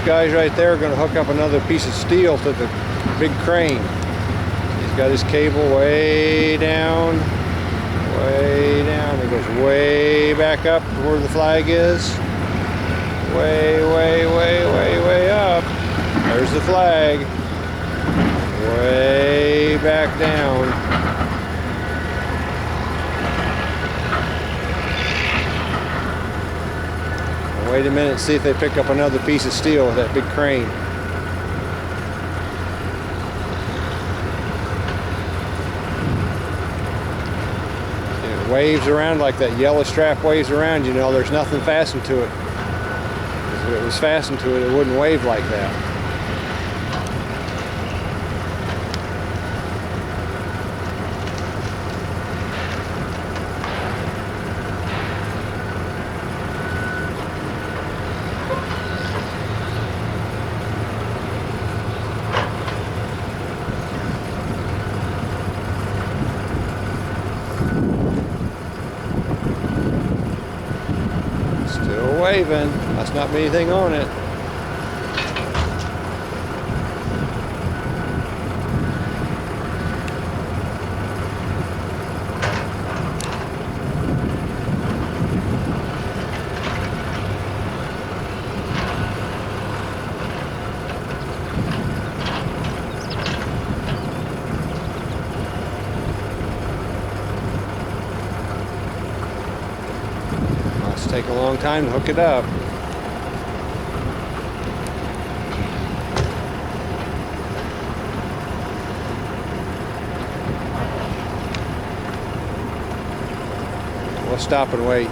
guys right there are going to hook up another piece of steel to the big crane. He's got his cable way down. It goes way back up to where the flag is. Way up. There's the flag. Way back down. Wait a minute, see if they pick up another piece of steel with that big crane. It waves around like that yellow strap waves around, you know, there's nothing fastened to it. If it was fastened to it, it wouldn't wave like that. Still waving. Must not be anything on it. Take a long time to hook it up. We'll stop and wait.